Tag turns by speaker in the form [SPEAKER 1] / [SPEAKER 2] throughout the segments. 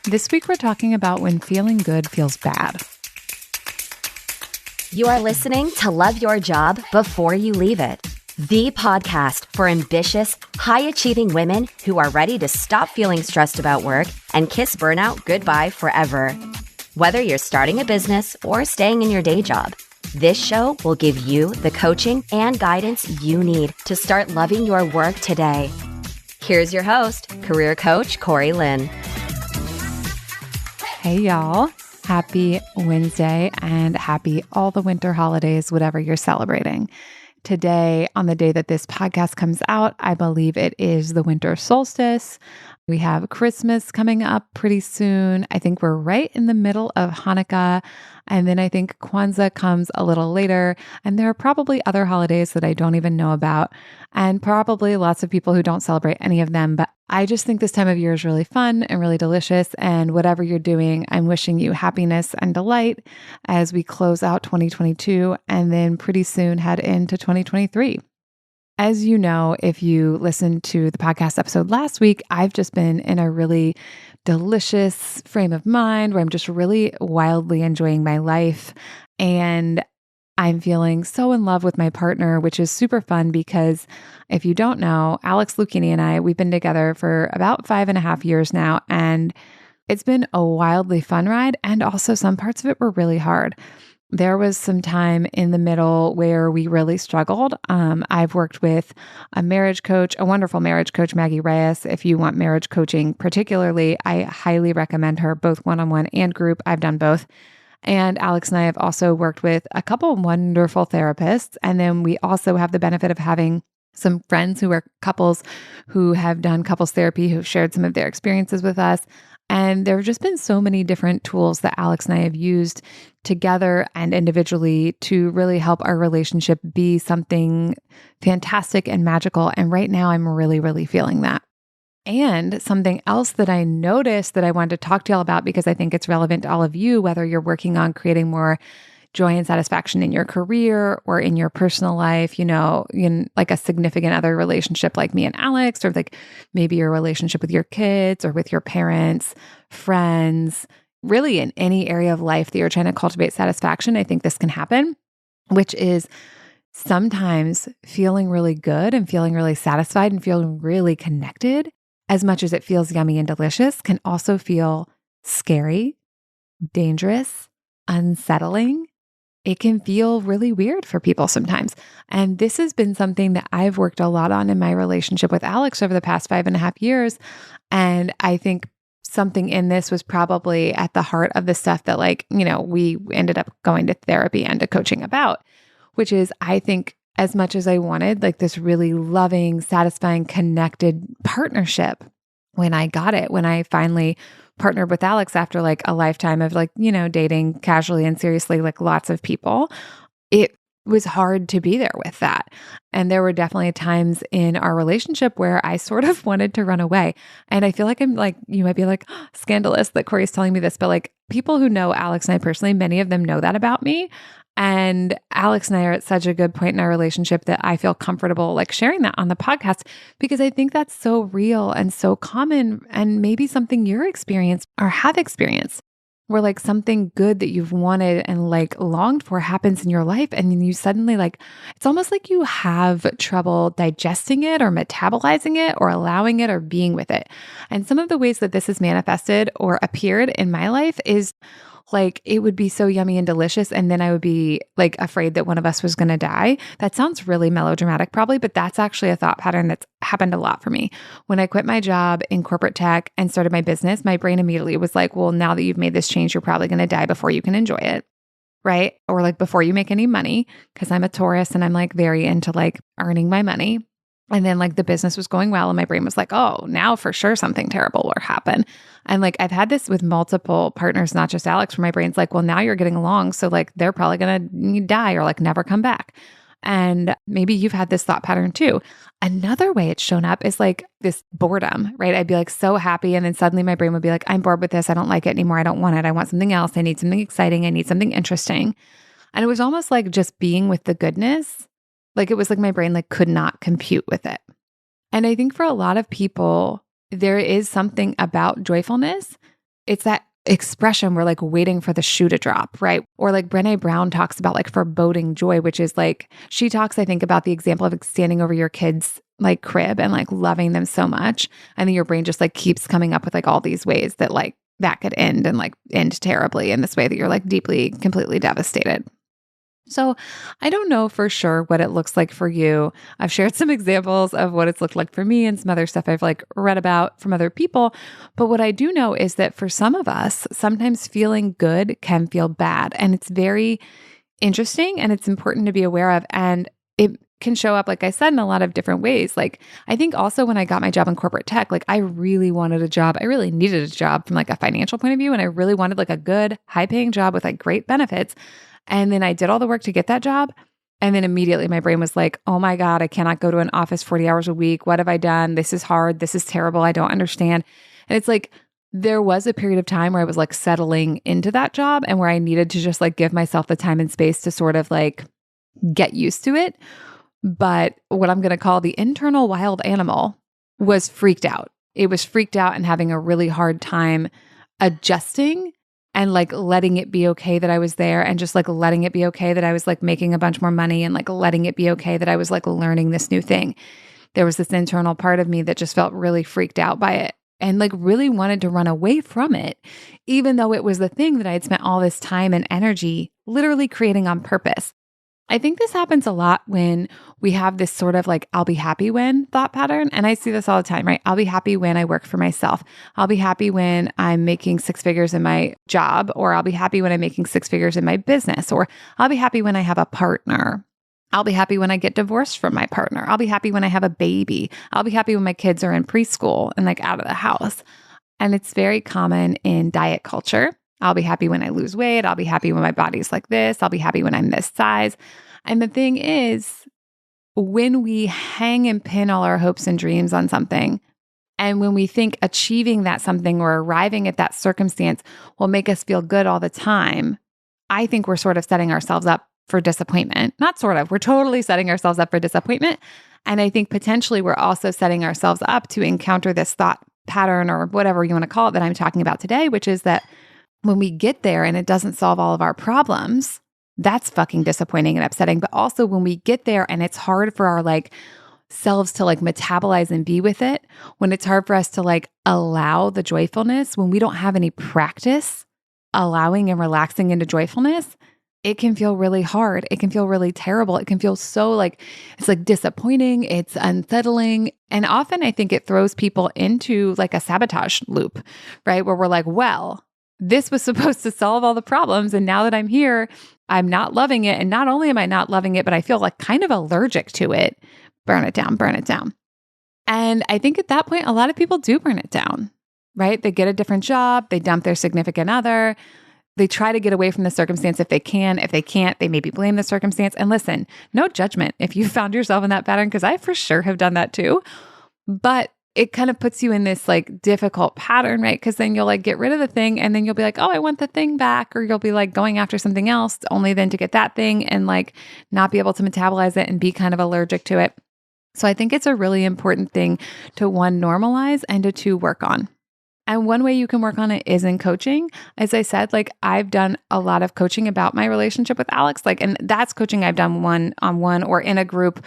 [SPEAKER 1] This week, we're talking about when feeling good feels bad.
[SPEAKER 2] You are listening to Love Your Job Before You Leave It, the podcast for ambitious, high-achieving women who are ready to stop feeling stressed about work and kiss burnout goodbye forever. Whether you're starting a business or staying in your day job, this show will give you the coaching and guidance you need to start loving your work today. Here's your host, career coach Corey Lynn.
[SPEAKER 1] Hey, y'all. Happy Wednesday and happy all the winter holidays, whatever you're celebrating. Today, on the day that this podcast comes out, I believe it is the winter solstice. We have Christmas coming up pretty soon. I think we're right in the middle of Hanukkah. And then I think Kwanzaa comes a little later. And there are probably other holidays that I don't even know about. And probably lots of people who don't celebrate any of them. But I just think this time of year is really fun and really delicious. And whatever you're doing, I'm wishing you happiness and delight as we close out 2022 and then pretty soon head into 2023. As you know, if you listened to the podcast episode last week, I've just been in a really delicious frame of mind where I'm just really wildly enjoying my life. And I'm feeling so in love with my partner, which is super fun because if you don't know, Alex Lucchini and I, we've been together for about 5.5 years now. And it's been a wildly fun ride. And also some parts of it were really hard. There was some time in the middle where we really struggled. I've worked with a marriage coach, a wonderful marriage coach, Maggie Reyes. If you want marriage coaching particularly, I highly recommend her, both one-on-one and group. I've done both. And Alex and I have also worked with a couple of wonderful therapists. And then we also have the benefit of having some friends who are couples who have done couples therapy, who've shared some of their experiences with us. And there have just been so many different tools that Alex and I have used together and individually to really help our relationship be something fantastic and magical. And right now I'm really, really feeling that. And something else that I noticed that I wanted to talk to y'all about because I think it's relevant to all of you, whether you're working on creating more joy and satisfaction in your career or in your personal life, in like a significant other relationship like me and Alex, or like maybe your relationship with your kids or with your parents, friends, really in any area of life that you're trying to cultivate satisfaction. I think this can happen, which is sometimes feeling really good and feeling really satisfied and feeling really connected, as much as it feels yummy and delicious, can also feel scary, dangerous, unsettling. It can feel really weird for people sometimes. And this has been something that I've worked a lot on in my relationship with Alex over the past 5.5 years. And I think something in this was probably at the heart of the stuff that we ended up going to therapy and to coaching about, which is, I think, as much as I wanted like this really loving, satisfying, connected partnership, when I finally partnered with Alex after like a lifetime of dating casually and seriously, like lots of people, it was hard to be there with that. And there were definitely times in our relationship where I sort of wanted to run away. And I feel like I'm like, you might be like, scandalous that Corey's telling me this, but like people who know Alex and I personally, many of them know that about me. And Alex and I are at such a good point in our relationship that I feel comfortable like sharing that on the podcast because I think that's so real and so common and maybe something you're experienced or have experienced where like something good that you've wanted and like longed for happens in your life and then you suddenly it's almost like you have trouble digesting it or metabolizing it or allowing it or being with it. And some of the ways that this has manifested or appeared in my life is like it would be so yummy and delicious. And then I would be like afraid that one of us was going to die. That sounds really melodramatic probably, but that's actually a thought pattern that's happened a lot for me. When I quit my job in corporate tech and started my business, my brain immediately was like, well, now that you've made this change, you're probably going to die before you can enjoy it. Right. Or like before you make any money, because I'm a Taurus and I'm like very into like earning my money. And then like the business was going well and my brain was like, oh, now for sure something terrible will happen. And like I've had this with multiple partners, not just Alex, where my brain's like, well, now you're getting along. So like they're probably going to die or like never come back. And maybe you've had this thought pattern too. Another way it's shown up is like this boredom, right? I'd be like so happy. And then suddenly my brain would be like, I'm bored with this. I don't like it anymore. I don't want it. I want something else. I need something exciting. I need something interesting. And it was almost like just being with the goodness. Like it was like my brain like could not compute with it. And I think for a lot of people, there is something about joyfulness it's that expression we're like waiting for the shoe to drop, right? Or like Brené Brown talks about like foreboding joy, which is like, she talks, I think, about the example of like standing over your kids' like crib and like loving them so much. And then your brain just like keeps coming up with like all these ways that like that could end and like end terribly in this way that you're like deeply, completely devastated. So I don't know for sure what it looks like for you. I've shared some examples of what it's looked like for me and some other stuff I've like read about from other people. But what I do know is that for some of us, sometimes feeling good can feel bad. And it's very interesting and it's important to be aware of. And it can show up, like I said, in a lot of different ways. Like I think also when I got my job in corporate tech, like I really wanted a job. I really needed a job from like a financial point of view. And I really wanted like a good, high paying job with like great benefits. And then I did all the work to get that job. And then immediately my brain was like, oh my God, I cannot go to an office 40 hours a week. What have I done? This is hard. This is terrible. I don't understand. And it's like, there was a period of time where I was like settling into that job and where I needed to just like give myself the time and space to sort of like get used to it. But what I'm going to call the internal wild animal was freaked out. It was freaked out and having a really hard time adjusting and like letting it be okay that I was there and just like letting it be okay that I was like making a bunch more money and like letting it be okay that I was like learning this new thing. There was this internal part of me that just felt really freaked out by it and like really wanted to run away from it, even though it was the thing that I had spent all this time and energy literally creating on purpose. I think this happens a lot when we have this sort of like, I'll be happy when thought pattern. And I see this all the time, right? I'll be happy when I work for myself. I'll be happy when I'm making six figures in my job, or I'll be happy when I'm making six figures in my business, or I'll be happy when I have a partner. I'll be happy when I get divorced from my partner. I'll be happy when I have a baby. I'll be happy when my kids are in preschool and like out of the house. And it's very common in diet culture. I'll be happy when I lose weight. I'll be happy when my body's like this. I'll be happy when I'm this size. And the thing is, when we hang and pin all our hopes and dreams on something, and when we think achieving that something or arriving at that circumstance will make us feel good all the time, I think we're sort of setting ourselves up for disappointment. Not sort of, we're totally setting ourselves up for disappointment. And I think potentially we're also setting ourselves up to encounter this thought pattern or whatever you want to call it that I'm talking about today, which is that when we get there and it doesn't solve all of our problems, that's fucking disappointing and upsetting. But also when we get there and it's hard for our like selves to like metabolize and be with it, when it's hard for us to like allow the joyfulness, when we don't have any practice allowing and relaxing into joyfulness, it can feel really hard. It can feel really terrible. It can feel so like, it's like disappointing. It's unsettling. And often I think it throws people into like a sabotage loop, right? Where we're like, well, this was supposed to solve all the problems. And now that I'm here, I'm not loving it. And not only am I not loving it, but I feel like kind of allergic to it. Burn it down, burn it down. And I think at that point, a lot of people do burn it down, right? They get a different job. They dump their significant other. They try to get away from the circumstance if they can. If they can't, they maybe blame the circumstance. And listen, no judgment if you found yourself in that pattern, because I for sure have done that too. But it kind of puts you in this like difficult pattern, right? Because then you'll like get rid of the thing and then you'll be like, oh, I want the thing back. Or you'll be like going after something else only then to get that thing and like not be able to metabolize it and be kind of allergic to it. So I think it's a really important thing to one, normalize, and to two, work on. And one way you can work on it is in coaching. As I said, like I've done a lot of coaching about my relationship with Alex, like, and that's coaching I've done one-on-one or in a group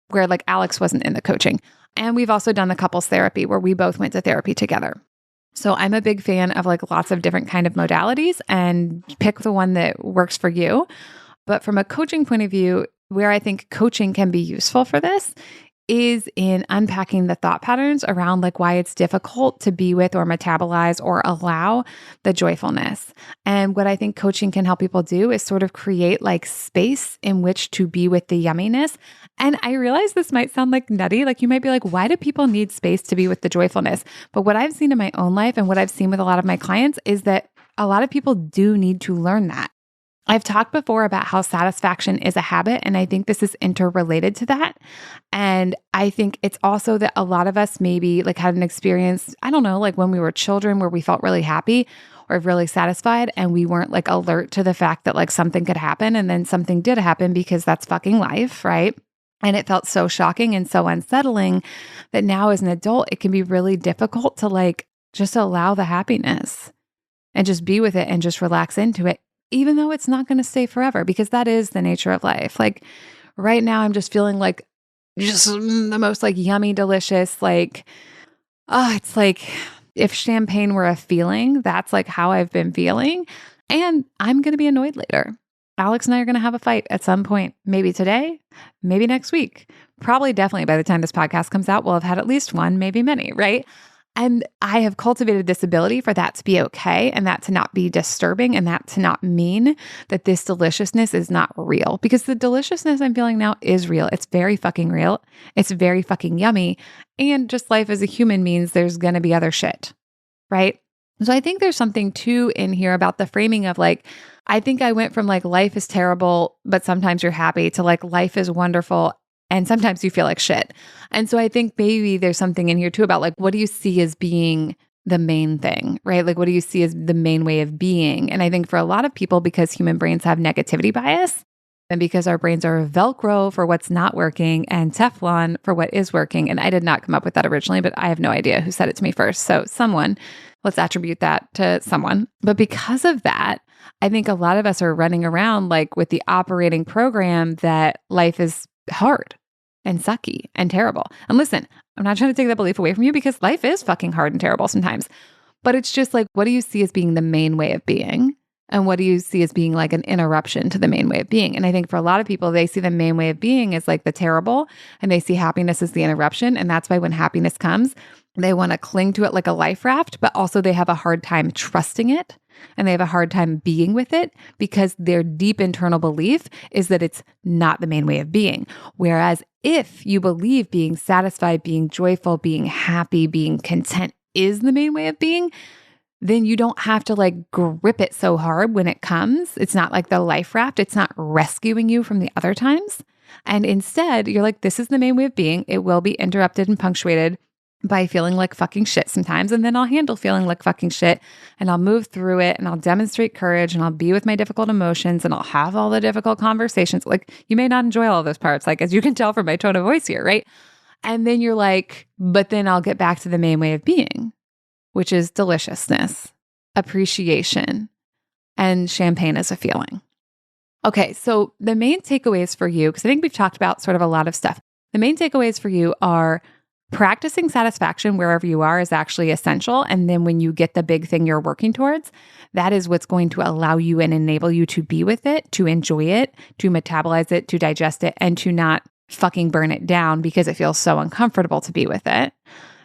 [SPEAKER 1] where like Alex wasn't in the coaching. And we've also done the couples therapy where we both went to therapy together. So I'm a big fan of like lots of different kind of modalities and pick the one that works for you. But from a coaching point of view, where I think coaching can be useful for this is in unpacking the thought patterns around like why it's difficult to be with or metabolize or allow the joyfulness. And what I think coaching can help people do is sort of create like space in which to be with the yumminess. And I realize this might sound like nutty. Like you might be like, why do people need space to be with the joyfulness? But what I've seen in my own life and what I've seen with a lot of my clients is that a lot of people do need to learn that. I've talked before about how satisfaction is a habit, and I think this is interrelated to that. And I think it's also that a lot of us maybe like had an experience, I don't know, like when we were children where we felt really happy or really satisfied and we weren't like alert to the fact that like something could happen and then something did happen because that's fucking life, right? And it felt so shocking and so unsettling that now as an adult, it can be really difficult to like just allow the happiness. and just be with it and just relax into it, even though it's not going to stay forever, because that is the nature of life. Like right now, I'm just feeling like just the most like yummy, delicious, like, oh, it's like if champagne were a feeling, that's like how I've been feeling. And I'm going to be annoyed later. Alex and I are going to have a fight at some point, maybe today, maybe next week. Probably definitely by the time this podcast comes out, we'll have had at least one, maybe many, right? And I have cultivated this ability for that to be okay and that to not be disturbing and that to not mean that this deliciousness is not real, because the deliciousness I'm feeling now is real. It's very fucking real. It's very fucking yummy. And just life as a human means there's going to be other shit, right? So I think there's something too in here about the framing of like, I think I went from like life is terrible, but sometimes you're happy, to like life is wonderful and sometimes you feel like shit. And so I think maybe there's something in here too about like, what do you see as being the main thing, right? Like, what do you see as the main way of being? And I think for a lot of people, because human brains have negativity bias, and because our brains are Velcro for what's not working and Teflon for what is working. And I did not come up with that originally, but I have no idea who said it to me first. So someone, let's attribute that to someone. But because of that, I think a lot of us are running around like with the operating program that life is hard and sucky and terrible. And listen, I'm not trying to take that belief away from you, because life is fucking hard and terrible sometimes. But it's just like, what do you see as being the main way of being? And what do you see as being like an interruption to the main way of being? And I think for a lot of people, they see the main way of being as like the terrible, and they see happiness as the interruption. And that's why when happiness comes, they want to cling to it like a life raft, but also they have a hard time trusting it. And they have a hard time being with it because their deep internal belief is that it's not the main way of being. Whereas if you believe being satisfied, being joyful, being happy, being content is the main way of being, then you don't have to like grip it so hard when it comes. It's not like the life raft. It's not rescuing you from the other times. And instead, you're like, this is the main way of being. It will be interrupted and punctuated by feeling like fucking shit sometimes. And then I'll handle feeling like fucking shit and I'll move through it and I'll demonstrate courage and I'll be with my difficult emotions and I'll have all the difficult conversations. Like, you may not enjoy all those parts, like as you can tell from my tone of voice here, right? And then you're like, but then I'll get back to the main way of being, which is deliciousness, appreciation, and champagne as a feeling. Okay, so the main takeaways for you, because I think we've talked about sort of a lot of stuff. The main takeaways for you are practicing satisfaction wherever you are is actually essential. And then when you get the big thing you're working towards, that is what's going to allow you and enable you to be with it, to enjoy it, to metabolize it, to digest it, and to not fucking burn it down because it feels so uncomfortable to be with it.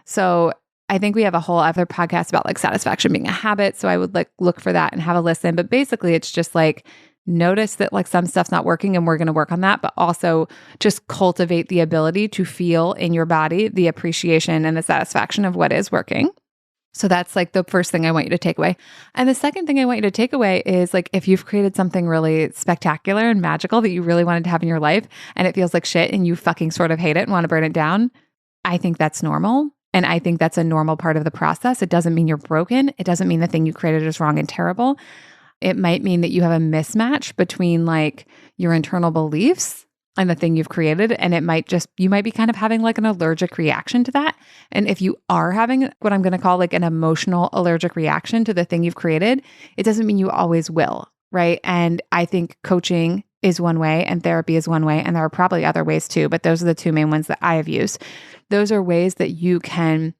[SPEAKER 1] So I think we have a whole other podcast about like satisfaction being a habit. So I would like look for that and have a listen. But basically it's just like, notice that like some stuff's not working and we're going to work on that, but also just cultivate the ability to feel in your body the appreciation and the satisfaction of what is working. So that's like the first thing I want you to take away. And the second thing I want you to take away is like, if you've created something really spectacular and magical that you really wanted to have in your life and it feels like shit and you fucking sort of hate it and want to burn it down, I think that's normal. And I think that's a normal part of the process. It doesn't mean you're broken. It doesn't mean the thing you created is wrong and terrible. It might mean that you have a mismatch between like your internal beliefs and the thing you've created. And it might just, you might be kind of having like an allergic reaction to that. And if you are having what I'm going to call like an emotional allergic reaction to the thing you've created, it doesn't mean you always will, right? And I think coaching is one way and therapy is one way. And there are probably other ways too, but those are the two main ones that I have used. Those are ways that you can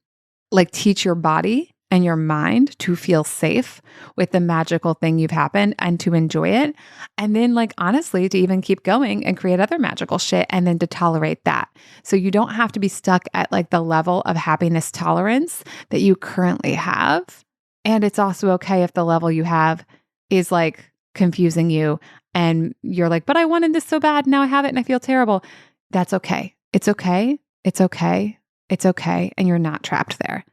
[SPEAKER 1] like teach your body and your mind to feel safe with the magical thing you've happened and to enjoy it. And then like, honestly, to even keep going and create other magical shit and then to tolerate that. So you don't have to be stuck at like the level of happiness tolerance that you currently have. And it's also okay if the level you have is like confusing you and you're like, but I wanted this so bad. Now I have it and I feel terrible. That's okay. It's okay. It's okay. It's okay. And you're not trapped there.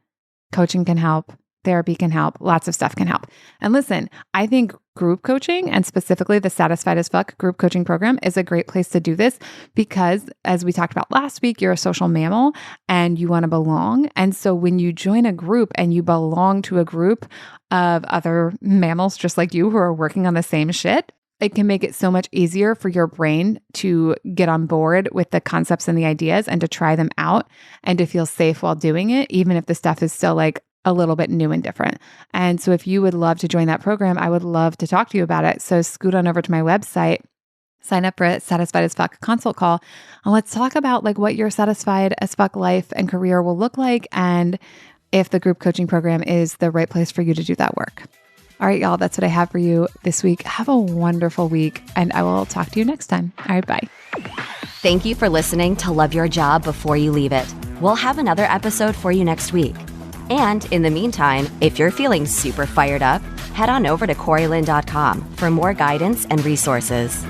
[SPEAKER 1] Coaching can help. Therapy can help. Lots of stuff can help. And listen, I think group coaching and specifically the Satisfied as Fuck group coaching program is a great place to do this because as we talked about last week, you're a social mammal and you want to belong. And so when you join a group and you belong to a group of other mammals just like you who are working on the same shit, it can make it so much easier for your brain to get on board with the concepts and the ideas and to try them out and to feel safe while doing it, even if the stuff is still like a little bit new and different. And so if you would love to join that program, I would love to talk to you about it. So scoot on over to my website, sign up for a Satisfied as Fuck consult call, and let's talk about like what your satisfied as fuck life and career will look like, and if the group coaching program is the right place for you to do that work. All right, y'all, that's what I have for you this week. Have a wonderful week, and I will talk to you next time. All right, bye.
[SPEAKER 2] Thank you for listening to Love Your Job Before You Leave It. We'll have another episode for you next week. And in the meantime, if you're feeling super fired up, head on over to CoreyLynn.com for more guidance and resources.